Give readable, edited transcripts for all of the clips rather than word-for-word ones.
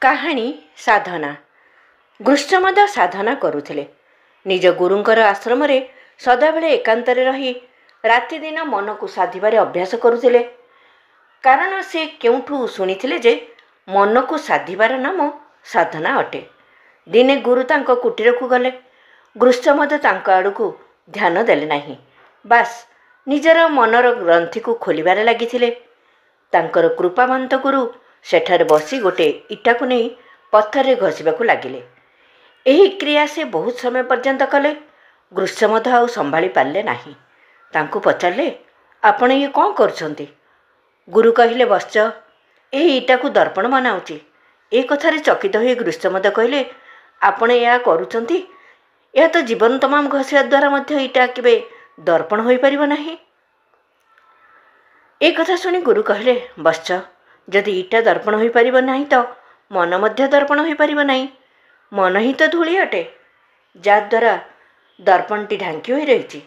କାହାଣୀ ସାଧନା। ଗୃଷ୍ଠମଦ ସାଧନା କରୁଥିଲେ। ନିଜ ଗୁରୁଙ୍କର ଆଶ୍ରମରେ ସଦାବେଳେ ଏକାନ୍ତରେ ରହି ରାତିଦିନ ମନକୁ ସାଧିବାରେ ଅଭ୍ୟାସ କରୁଥିଲେ। କାରଣ ସେ କେଉଁଠୁ ଶୁଣିଥିଲେ ଯେ ମନକୁ ସାଧିବାର ନାମ ସାଧନା ଅଟେ। ଦିନେ ଗୁରୁ ତାଙ୍କ କୁଟୀରକୁ ଗଲେ। ଗୃଷ୍ଠମଦ ତାଙ୍କ ଆଡ଼କୁ ଧ୍ୟାନ ଦେଲେ ନାହିଁ। ବାସ୍ ନିଜର ମନର ଗ୍ରନ୍ଥିକୁ ଖୋଲିବାରେ ଲାଗିଥିଲେ। ତାଙ୍କର କୃପାବନ୍ତ ଗୁରୁ ସେଠାରେ ବସି ଗୋଟିଏ ଇଟାକୁ ନେଇ ପଥରରେ ଘଷିବାକୁ ଲାଗିଲେ। ଏହି କ୍ରିୟା ସେ ବହୁତ ସମୟ ପର୍ଯ୍ୟନ୍ତ କଲେ। ଗୃଷ୍ଠମଦ ଆଉ ସମ୍ଭାଳି ପାରିଲେ ନାହିଁ। ତାଙ୍କୁ ପଚାରିଲେ, ଆପଣ ଇଏ କ'ଣ କରୁଛନ୍ତି? ଗୁରୁ କହିଲେ, ବତ୍ସ, ଏହି ଇଟାକୁ ଦର୍ପଣ ବନାଉଛି। ଏ କଥାରେ ଚକିତ ହୋଇ ଗୃଷ୍ଠମଦ କହିଲେ, ଆପଣ ଏହା କରୁଛନ୍ତି? ଏହା ତ ଜୀବନ ତମାମ ଘଷିବା ଦ୍ୱାରା ମଧ୍ୟ ଇଟା କେବେ ଦର୍ପଣ ହୋଇପାରିବ ନାହିଁ। ଏ କଥା ଶୁଣି ଗୁରୁ କହିଲେ, ବତ୍ସ, ଯଦି ଇଟା ଦର୍ପଣ ହୋଇପାରିବ ନାହିଁ ତ ମନ ମଧ୍ୟ ଦର୍ପଣ ହୋଇପାରିବ ନାହିଁ। ମନ ହିଁ ତ ଧୂଳି ଅଟେ, ଯାହାଦ୍ୱାରା ଦର୍ପଣଟି ଢାଙ୍କି ହୋଇ ରହିଛି।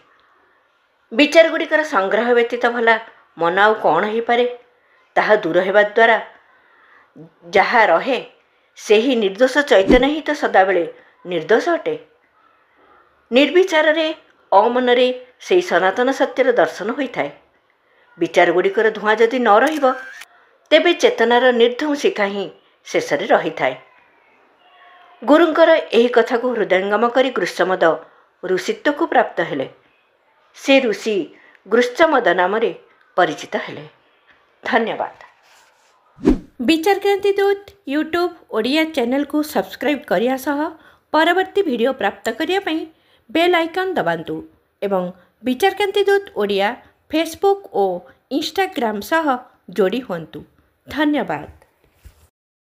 ବିଚାରଗୁଡ଼ିକର ସଂଗ୍ରହ ବ୍ୟତୀତ ଭଲା ମନ ଆଉ କ'ଣ ହୋଇପାରେ? ତାହା ଦୂର ହେବା ଦ୍ୱାରା ଯାହା ରହେ ସେହି ନିର୍ଦ୍ଦୋଷ ଚୈତନ୍ୟ ହିଁ ତ ସଦାବେଳେ ନିର୍ଦ୍ଦୋଷ ଅଟେ। ନିର୍ବିଚାରରେ ଅମନରେ ସେହି ସନାତନ ସତ୍ୟର ଦର୍ଶନ ହୋଇଥାଏ। ବିଚାରଗୁଡ଼ିକର ଧୂଆଁ ଯଦି ନ ରହିବ ତେବେ ଚେତନାର ନିର୍ଧୂମ ଶିଖା ହିଁ ଶେଷରେ ରହିଥାଏ। ଗୁରୁଙ୍କର ଏହି କଥାକୁ ହୃଦୟଙ୍ଗମ କରି ଗୃଷ୍ଠମଦ ଋଷିତ୍ୱକୁ ପ୍ରାପ୍ତ ହେଲେ। ସେ ଋଷି ଗୃଷ୍ଠମଦ ନାମରେ ପରିଚିତ ହେଲେ। ଧନ୍ୟବାଦ। ବିଚାରକ୍ରାନ୍ତି ଦୂତ ୟୁଟ୍ୟୁବ୍ ଓଡ଼ିଆ ଚ୍ୟାନେଲକୁ ସବସ୍କ୍ରାଇବ୍ କରିବା ସହ ପରବର୍ତ୍ତୀ ଭିଡ଼ିଓ ପ୍ରାପ୍ତ କରିବା ପାଇଁ ବେଲ୍ ଆଇକନ୍ ଦବାନ୍ତୁ ଏବଂ ବିଚାରକ୍ରାନ୍ତି ଦୂତ ଓଡ଼ିଆ ଫେସବୁକ୍ ଓ ଇନଷ୍ଟାଗ୍ରାମ ସହ ଯୋଡ଼ି ହୁଅନ୍ତୁ। ଧନ୍ୟବାଦ।